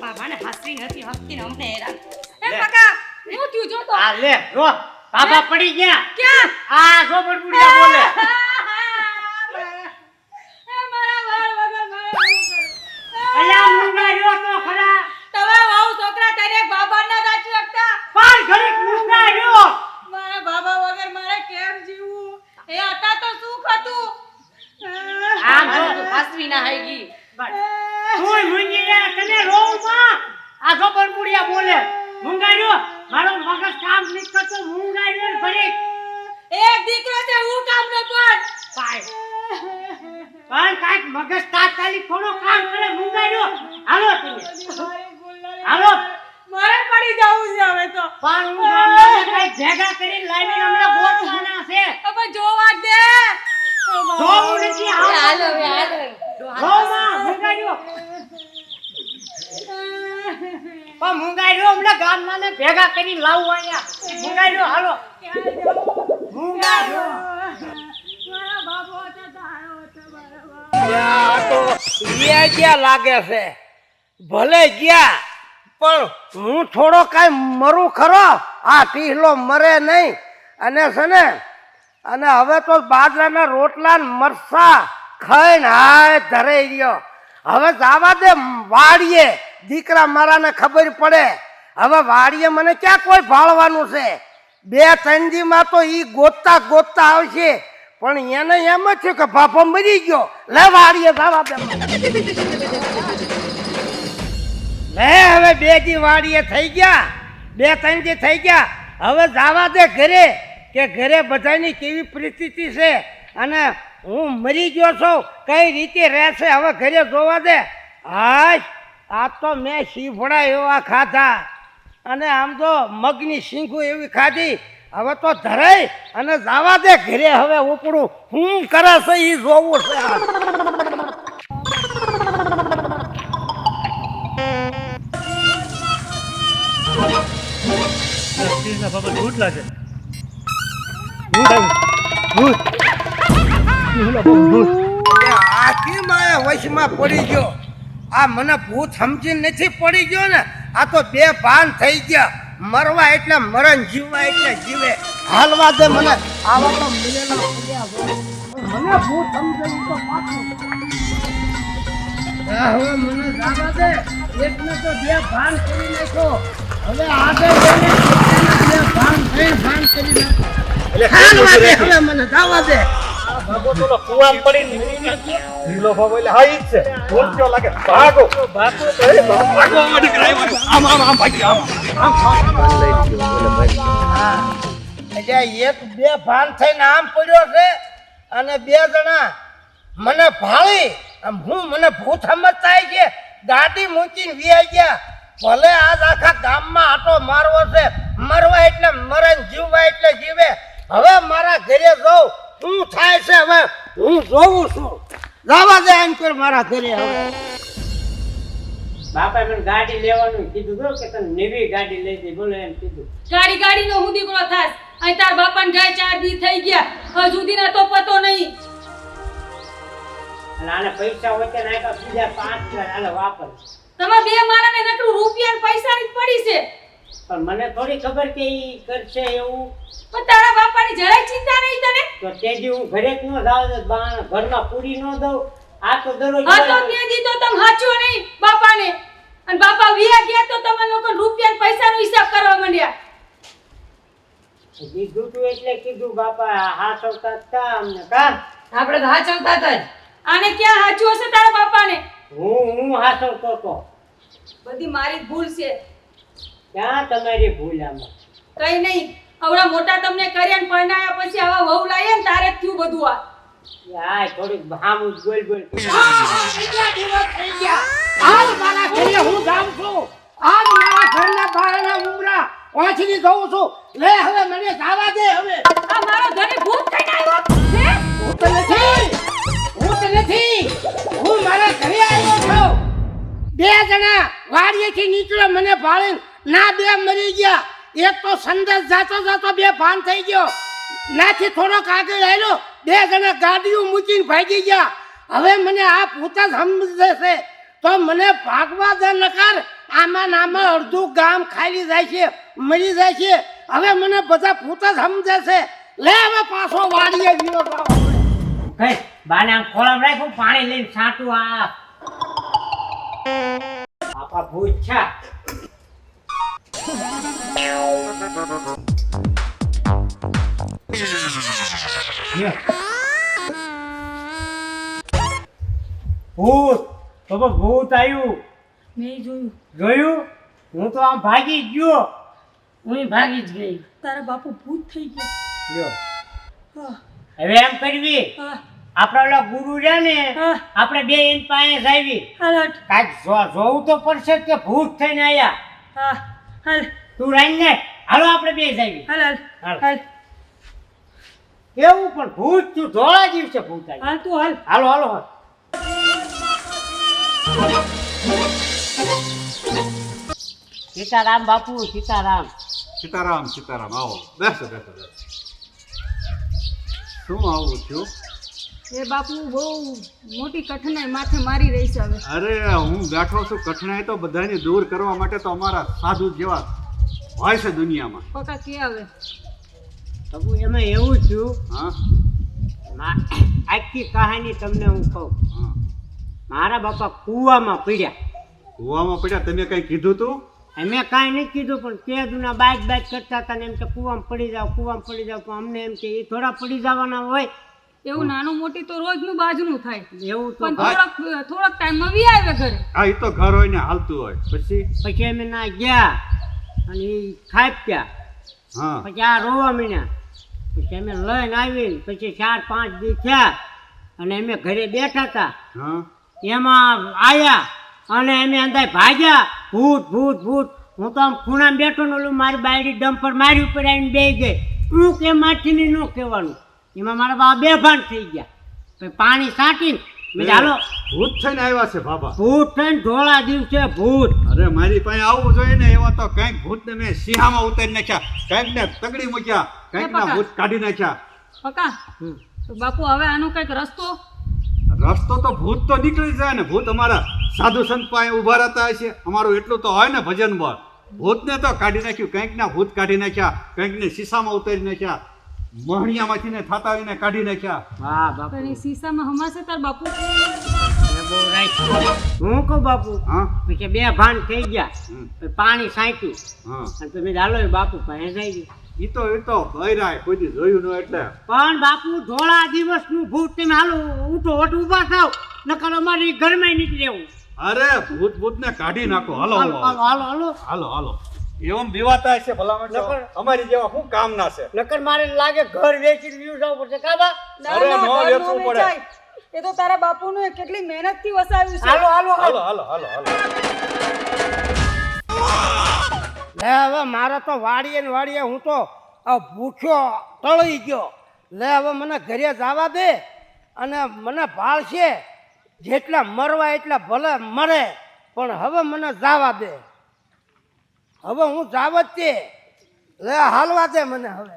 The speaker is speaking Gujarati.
બાબાને હાસરી નથી હકતી ને અમને હેરાન એ કાકા હું થયું જો તો આ લે જો બાબા પડી ગયા ક્યાં આ જો બડબુડિયા બોલે અલ્યા મુંગા રહ્યો તો ખરા તમે વાવ છોકરા તારે બાબા ના દાચી શકતા પાર ઘડીક મુંગા રહ્યો મારા બાબા વગર મારે કેમ જીવવું એ હતા તો સુખ હતું આમ જો હાસરી ના હાઈગી તું મુંગી ગયા તને રોમાં આ જો બડબુડિયા બોલે મુંગા રહ્યો મારો મગજ કામ નહીં કરતો મુંગા રહ્યો ઘડીક એક દીકરો છે હું કામ ન પણ પાય પણ કાંઈક મગજ તાત્કાલિક થોડો કામ કરે મુંગા રહ્યો હાલો તમે હાલો મારે પડી જવું છે હવે તો પણ હું ગામમાં કાંઈક ભેગા કરીને લાવીને હમણાં ગોતવાના છે હવે જોવા દે જોવું નથી હાલો રોમાં મુંગા રહ્યો પણ મુંગા રહ્યો હમણાં ગામમાં ને ભેગા કરીને લાવવા અહીંયા મુંગા રહ્યો હાલો મુંગા રહ્યો મારા બાબો હતો તો આયો હતો બરાબર આ તો ગયા લાગે છે ભલે ગયા પણ હું થોડો કાંઈ મરું ખરો આ ટીહલો મરે નહીં અને છે ને અને હવે તો બાજરાના રોટલા ને મરસા ખાઈને હાય ધરાઈ ગયો હવે જવા દે વાડીએ દીકરા મારાને ખબર પડે હવે વાડીએ મને ક્યાં કોઈ ભાળવાનું છે 2-3 દીમાં તો ઈ ગોતતા ગોતતા આવશે પણ એને એમ જ છે કે બાપો મરી ગયો લે વાડીએ જવા દે લે હવે 2 દી વાડીએ થઈ ગયા 2-3 દી થઈ ગયા હવે જવા દે ઘરે કે ઘરે બધાની કેવી પરિસ્થિતિ છે અને હું મરી ગયો છું કઈ રીતે રહેશે હવે ઘરે જોવા દે હાશ આ તો મેં શીફડા એવા ખાધા અને આમ તો મગની શીંખું એવી ખાધી હવે તો ધરાઈ અને જવા દે ઘરે હવે ઉપડું હું કરે છે એ જોવું છે આખી માયા વશમાં પડી ગયો આ મને ભૂત સમજીને નથી પડી ગયો ને આ તો બે ભાન થઈ ગયા મરવા એટલે મરણ જીવવા એટલે જીવે હાલવા દે મને આવા તો મિલેલા પડ્યા મને ભૂત સમજાય તો પાછું હવે મને જાવા દે એકને તો બે ભાન કરી નાખો હવે આગળ જઈને બે ભાન કરી નાખો એટલે હાલવા દે હવે મને જાવા દે ભાગો તો કુવામ પડીને ઢીલો ભાગો એટલે હા ઈ જ છે ઊંચો લાગે ભાગો ભાગો દીકરા આમ ભાગી આમ એટલે એક બે ભાન થઈને આમ પડ્યો છે અને 2 જણા મને ભાળી આમ હું મને ભૂત સમજતા છે ગાડી મૂકીને વ્યાઈ ગયા ભલે આજ આખા ગામમાં આટો મારવો છે મરવા એટલે મરણ જીવવા એટલે જીવે હવે મારા ઘરે જાઉં શું થાય છે હવે હું જોઉં છું જવા દે એમ કર મારા ઘરે હવે બાપા મને ગાડી લેવાનું કીધું તો કે તને નવી ગાડી લઈ દે બોલો એમ કીધું ગાડી નો હું દીકરો થાસ અહીં તાર બાપાને ગાય 4 દી થઈ ગયા હજુ સુધી ના તો પતો નહીં અને આને પૈસા હોય તે નાખા બીજા 5 હજાર આલે વાપર તમે બે મારાને નકરું રૂપિયા ને પૈસાની જ પડી છે પણ મને થોડી ખબર કે ઈ કરશે એવું પણ તારા બાપાની જરાય ચિંતા નહીં તને તો તેજી હું ઘરે જ ન જાવ તો ઘરમાં પૂરી ન દઉં આ તો દરરોજ હા તો તે દી તો તમે હાચો નહીં બાપાને અને બાપા વિયા ગયા તો તમે લોકો રૂપિયા ને પૈસાનો હિસાબ કરવા માંડ્યા કીધું તું એટલે કીધું બાપા હાચવતા હતા અમને કા આપણે તો હાચવતા હતા જ આને ક્યાં હાચું હશે તારા બાપાને હું હાચવતો તો બધી મારી જ ભૂલ છે ક્યાં તમારી ભૂલ આમાં કઈ નહીં આવડા મોટા તમને કર્યા ને પરણાયા પછી આવા વહુ લાયા ને તારે જ થયું બધું આ યાર થોડીક ભામું બોલ બોલ આજ મારા ઘરે હું જાઉં છું આજ મારા ઘરના બારણા ઉમરા વાંચી જઉં છું લે હવે મને જવા દે હવે આ મારો ઘરે ભૂત થઈને આવ્યો હે ભૂત નથી હું મારા ઘરે આવ્યો છું 2 જણા વાડીએથી નીકળ્યો મને ભાળીને ના 2 મરી ગયા એક તો સંદેશ જાતો જાતો 2 ભાન થઈ ગયો નાથી થોડોક આગળ આવ્યો 2 જણા ગાડીઓ મૂકીને ભાગી ગયા હવે મને આ ભૂત જ સમજે છે તો મને ભાગવા દે નકર આમાં ને આમાં અડધું ગામ ખાલી જાય છે મરી જાય છે હવે મને બધા ભૂત જ સમજે છે લે હવે પાછો વાડીએ ગયો કઈ બાને આમ ખોળામાં રાખ્યું પાણી લઈને છાંટું આ આપા ભૂત છે ભૂત બાબા ભૂત આવ્યું મેં જોયું જોયું હું તો આમ ભાગી જ ગયો હું ભાગી જ ગઈ તારા બાપુ ભૂત થઈ ગયા લ્યો હા, હવે એમ કરવી હા, આપણા ઓલા ગુરુ છે ને હા. આપણે બે એની પાસે જાવી હાલ હટ. કાંઈક જોવું તો પડશે જ કે ભૂત થઈને આયા હા, હાલ તું રાઈને હાલો આપણે બે જાવી હાલ હાલ હાલ. હાલ કેવું પણ ભૂત તું ધોળા દિવસે ભૂત આવી હાલ તું હાલ હાલો હાલો હાલો. સીતારામ બાપુ સીતારામ સીતારામ સીતારામ આવો બેસો બેસો બેસો શું આવું થયું એ બાપુ બહુ મોટી કઠણાઈ માથે મારી રહી છે હવે અરે હું બેઠો છું કઠણાઈ તો બધાની દૂર કરવા માટે તો અમારા સાધુ જેવા હોય છે દુનિયામાં પકા કે આવે બાપુ એમાં એવું થયું હા આખી કહાની તમને હું કહું હા મારા બાપા કૂવામાં પડ્યા કૂવામાં પડ્યા તમે કઈ કીધું તું મેં કાંઈ નથી કીધું પણ કેદુના બાઈક કરતા હતા ને એમ કે કૂવામાં પડી જાવ પણ અમને એમ કે એ થોડા પડી જવાના હોય એવું નાનું મોટી તો રોજનું બાજનું થાય એવું તો પણ થોડોક ટાઈમમાં વી આવે ઘરે હા એ તો ઘર હોય ને હાલતું હોય પછી પછી અમે ના ગયા અને એ ખાપ્યા હા પછી આ રોવા મીના પછી અમે લઈને આવીને પછી 4-5 દી થયા અને અમે ઘરે બેઠા હતા હા એમાં આયા અને અમે અંદર ભાગ્યા ભૂત ભૂત ભૂત હું તો આમ ખૂણામાં બેઠો ને ઓલું મારી બાયડી ડમ્પર મારી ઉપર આવીને બે ગઈ હું કે માથીની ન કહેવાનું એમાં મારા બાબા બેભાન થઈ ગયા પછી પાણી છાંટીને મેં કીધું, હાલો ભૂત થઈને આવ્યા છે બાબા ભૂત થઈને ધોળા દિવસે ભૂત અરે મારી પાસે આવવું જોઈએ ને એવા તો કંઈક ભૂત ને મેં સિંહામાં ઉતારી નાખ્યા કંઈક ને તગડી મૂક્યા કંઈક ના ભૂત કાઢી નાખ્યા પકા તો બાપુ હવે આનો કઈક રસ્તો રસ્તો તો ભૂત તો નીકળી જાય ને ભૂત અમારા સાધુ સંત પાસે ઉભા રહેતા હશે અમારું એટલું તો હોય ને ભજન બોલ ભૂતને તો કાઢી નાખ્યું કંઈક ના ભૂત કાઢી નાખ્યા કંઈક ને શીશામાં ઉતારી નાખ્યા મહણિયામાંથી ને થાતા આવીને કાઢી નાખ્યા વાહ બાપુ પણ એ શીશામાં હમાશે તાર બાપુ એ બહુ રાઈટ. હું કહું બાપુ હા પછી બે ભાન થઈ ગયા હમ. પછી પાણી છાંટ્યું હા અને પછી હાલો એ બાપુ પાસે જઈ એ તો બૈરાય કોઈ દી જોયું ન એટલે પણ બાપુ ધોળા દિવસનું ભૂત તમે હાલો ઉઠો વટ ઊભા થાવ નકર અમારી ઘરમાં નીકળી રહેવું અરે ભૂત ભૂત ને કાઢી નાખો હાલો હાલો હાલો હાલો હાલો હાલો હાલો એમ બીવાતા હશે ભલામણ તો. નકર- અમારી જેવા શું કામ ના છે નકર મારે લાગે ઘર વેચીને વ્યૂ જવું પડશે કાબા અરે નો વેચવું પડે એ તો તારા બાપુનું કેટલી મહેનતથી વસાવ્યું છે હાલો હાલો હાલો હાલો હાલો હાલો હાલો લે હવે મારે તો વાડીએ ને વાડીએ હું તો ભૂખ્યો તળી ગયો લે હવે મને ઘરે જવા દે અને મને ભાળશે જેટલા મરવા એટલા ભલે મરે પણ હવે મને જવા દે હવે હું જાવ જ તે લે હાલવા દે મને હવે